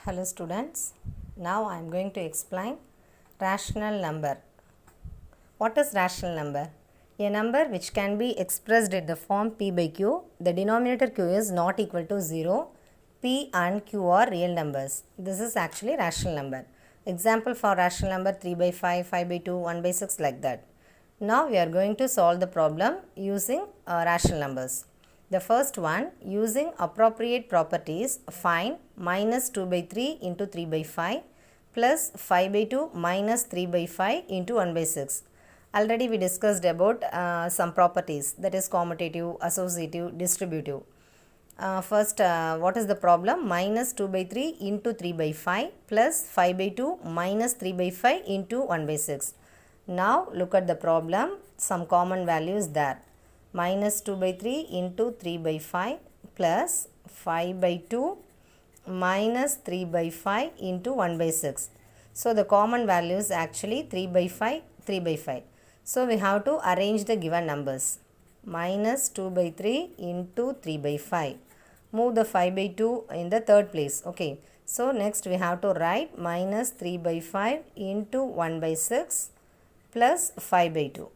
Hello students, now I am going to explain rational number. What is rational number? A number which can be expressed in the form p by q, the denominator q is not equal to 0, p and q are real numbers. This is actually rational number. Example for rational number 3 by 5, 5 by 2, 1 by 6 like that. Now we are going to solve the problem using rational numbers. The first one, using appropriate properties, find minus 2 by 3 into 3 by 5 plus 5 by 2 minus 3 by 5 into 1 by 6. Already we discussed about some properties, that is commutative, associative, distributive. First, what is the problem? Minus 2 by 3 into 3 by 5 plus 5 by 2 minus 3 by 5 into 1 by 6. Now look at the problem, some common values there. Minus 2 by 3 into 3 by 5 plus 5 by 2 minus 3 by 5 into 1 by 6. So the common value is actually 3 by 5, 3 by 5. So we have to arrange the given numbers. Minus 2 by 3 into 3 by 5. Move the 5 by 2 in the third place. Okay. So next we have to write minus 3 by 5 into 1 by 6 plus 5 by 2.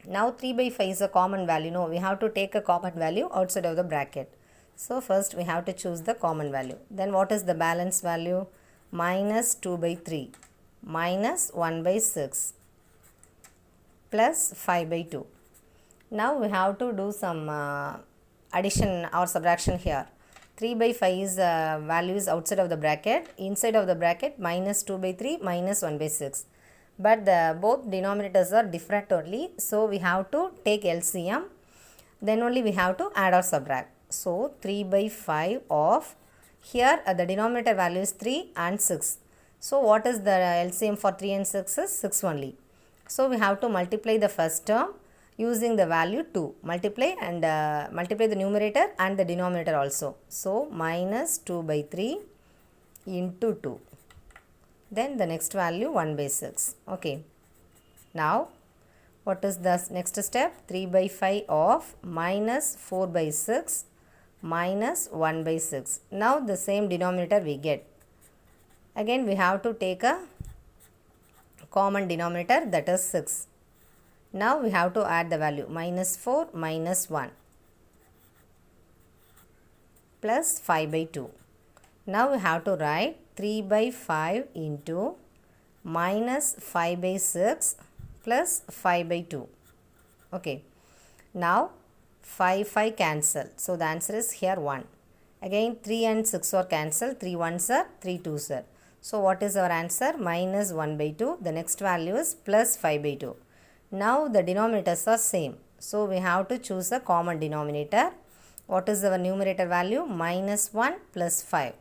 Now 3 by 5 is a common value. No, we have to take a common value outside of the bracket. So first we have to choose the common value. Then what is the balance value? Minus 2 by 3 minus 1 by 6 plus 5 by 2. Now we have to do some addition or subtraction here. 3 by 5 is value is outside of the bracket. Inside of the bracket minus 2 by 3 minus 1 by 6. But both denominators are different only. So we have to take LCM. Then only we have to add or subtract. So 3 by 5 of, here the denominator value is 3 and 6. So what is the LCM for 3 and 6 is 6 only. So we have to multiply the first term using the value 2. Multiply the numerator and the denominator also. So minus 2 by 3 into 2. Then the next value 1 by 6. Okay. Now what is the next step? 3 by 5 of minus 4 by 6 minus 1 by 6. Now the same denominator we get. Again we have to take a common denominator, that is 6. Now we have to add the value minus 4 minus 1 plus 5 by 2. Now we have to write 3 by 5 into minus 5 by 6 plus 5 by 2. Okay. Now 5 cancel. So the answer is here 1. Again 3 and 6 are cancelled. 3 ones are, 3 twos are. So what is our answer? Minus 1 by 2. The next value is plus 5 by 2. Now the denominators are same. So we have to choose a common denominator. What is our numerator value? Minus 1 plus 5.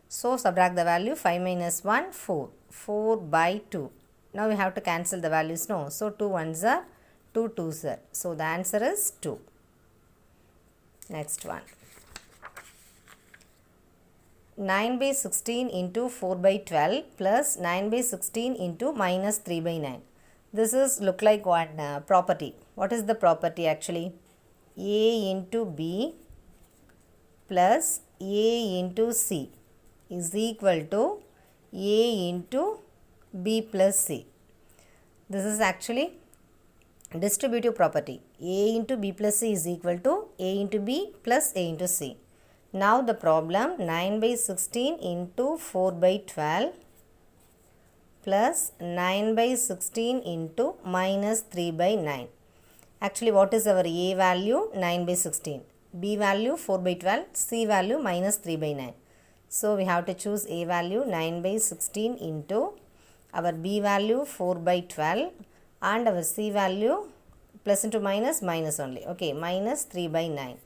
So subtract the value, 5 minus 1, 4. 4 by 2. Now we have to cancel the values, no. So 2 ones are, 2 twos are. So the answer is 2. Next one. 9 by 16 into 4 by 12 plus 9 by 16 into minus 3 by 9. This is look like one property. What is the property actually? A into B plus A into C is equal to A into B plus C. This is actually distributive property. A into B plus C is equal to A into B plus A into C. Now the problem, 9 by 16 into 4 by 12 plus 9 by 16 into minus 3 by 9. Actually what is our A value? 9 by 16. B value 4 by 12. C value minus 3 by 9. So we have to choose A value 9 by 16 into our B value 4 by 12 and our C value plus into minus, minus only. Okay, minus 3 by 9.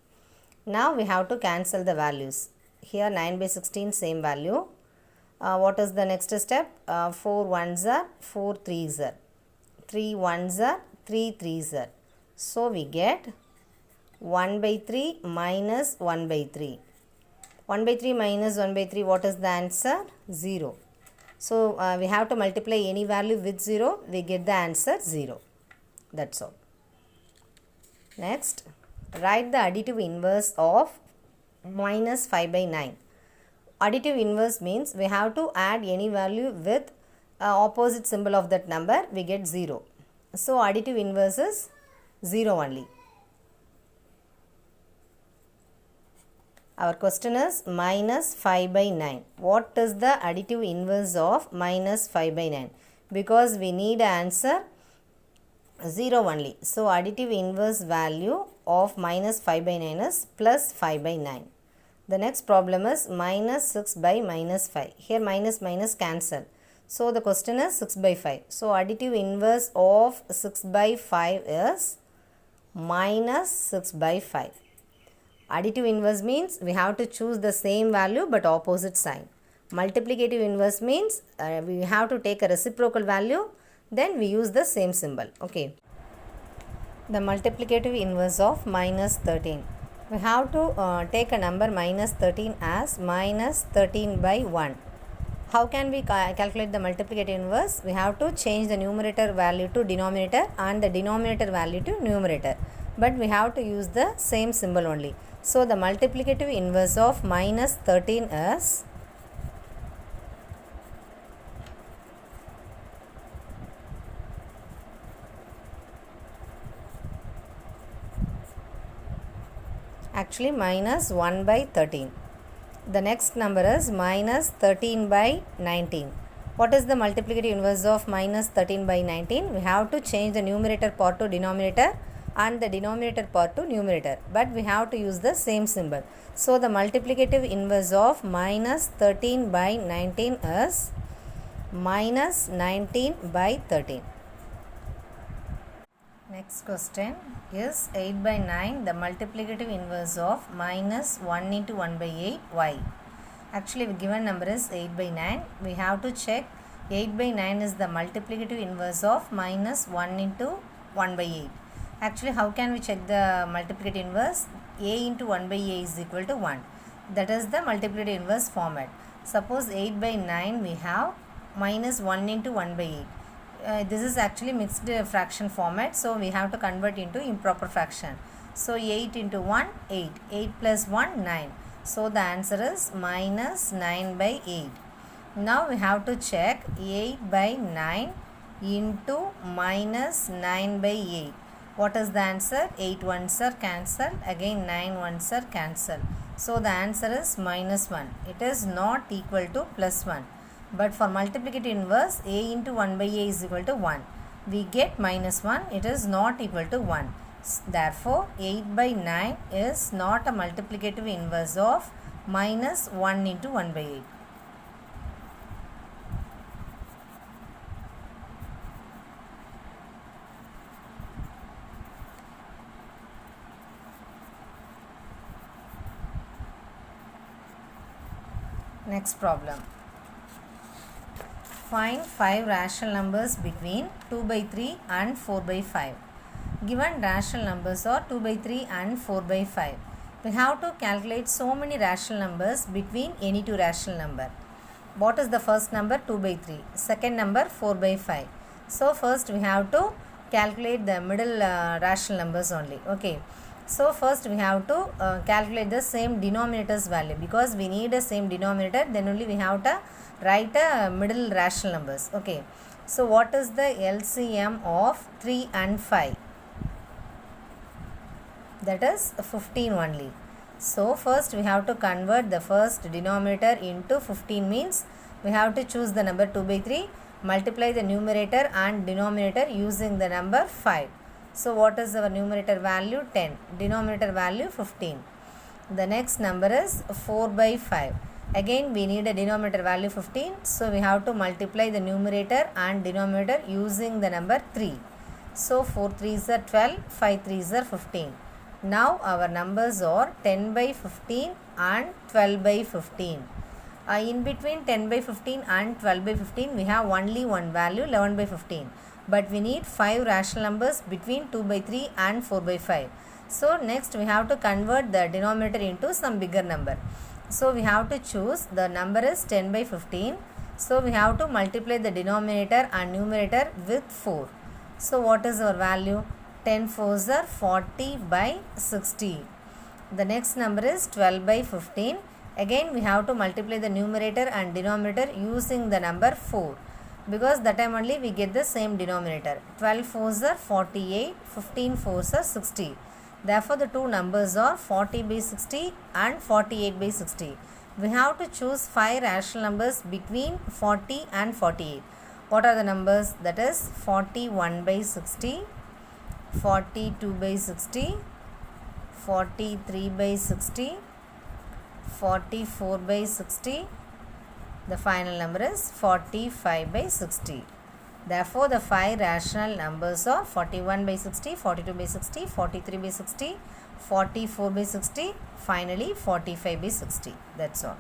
Now we have to cancel the values. Here 9 by 16 same value. What is the next step? 4 ones are, 4 threes are. 3 ones are, 3 threes are. So we get 1 by 3 minus 1 by 3. 1 by 3 minus 1 by 3, what is the answer? 0. So we have to multiply any value with 0, we get the answer 0. That's all. Next, write the additive inverse of minus 5 by 9. Additive inverse means we have to add any value with opposite symbol of that number, we get 0. So additive inverse is 0 only. Our question is minus 5 by 9. What is the additive inverse of minus 5 by 9? Because we need answer 0 only. So additive inverse value of minus 5 by 9 is plus 5 by 9. The next problem is minus 6 by minus 5. Here minus minus cancel. So the question is 6 by 5. So additive inverse of 6 by 5 is minus 6 by 5. Additive inverse means we have to choose the same value but opposite sign. Multiplicative inverse means we have to take a reciprocal value, then we use the same symbol. Okay. The multiplicative inverse of minus 13. We have to take a number minus 13 as minus 13 by 1. How can we calculate the multiplicative inverse? We have to change the numerator value to denominator and the denominator value to numerator. But we have to use the same symbol only. So the multiplicative inverse of minus 13 is actually minus 1 by 13. The next number is minus 13 by 19. What is the multiplicative inverse of minus 13 by 19? We have to change the numerator part to denominator and the denominator part to numerator, but we have to use the same symbol. So the multiplicative inverse of minus 13 by 19 is minus 19 by 13. Next question is 8 by 9, the multiplicative inverse of minus 1 into 1 by 8, why? Actually the given number is 8 by 9. We have to check 8 by 9 is the multiplicative inverse of minus 1 into 1 by 8. Actually, how can we check the multiplicative inverse? A into 1 by A is equal to 1. That is the multiplicative inverse format. Suppose 8 by 9 we have minus 1 into 1 by 8. This is actually mixed fraction format. So, we have to convert into improper fraction. So, 8 into 1, 8. 8 plus 1, 9. So, the answer is minus 9 by 8. Now, we have to check 8 by 9 into minus 9 by 8. What is the answer? 8 ones are cancelled. Again 9 ones are cancelled. So the answer is minus 1. It is not equal to plus 1. But for multiplicative inverse, A into 1 by A is equal to 1. We get minus 1. It is not equal to 1. Therefore, 8 by 9 is not a multiplicative inverse of minus 1 into 1 by 8. Next problem. Find 5 rational numbers between 2 by 3 and 4 by 5. Given rational numbers are 2 by 3 and 4 by 5. We have to calculate so many rational numbers between any two rational number. What is the first number? 2 by 3. Second number 4 by 5. So first we have to calculate the middle rational numbers only. Okay. So first we have to calculate the same denominator's value, because we need a same denominator, then only we have to write a middle rational numbers. Okay. So what is the LCM of 3 and 5? That is 15 only. So first we have to convert the first denominator into 15, means we have to choose the number 2 by 3, multiply the numerator and denominator using the number 5. So what is our numerator value? 10. Denominator value 15. The next number is 4 by 5. Again we need a denominator value 15. So we have to multiply the numerator and denominator using the number 3. So 4 3s are 12, 5 3s are 15. Now our numbers are 10 by 15 and 12 by 15. In between 10 by 15 and 12 by 15 we have only one value, 11 by 15. But we need 5 rational numbers between 2 by 3 and 4 by 5. So next we have to convert the denominator into some bigger number. So we have to choose, the number is 10 by 15. So we have to multiply the denominator and numerator with 4. So what is our value? 10 4s are 40 by 60. The next number is 12 by 15. Again we have to multiply the numerator and denominator using the number 4, because that time only we get the same denominator. 12 fours are 48, 15 fours are 60. Therefore the two numbers are 40 by 60 and 48 by 60. We have to choose 5 rational numbers between 40 and 48. What are the numbers? That is 41 by 60, 42 by 60, 43 by 60, 44 by 60. The final number is 45 by 60. Therefore, the 5 rational numbers are 41 by 60, 42 by 60, 43 by 60, 44 by 60, finally 45 by 60. That's all.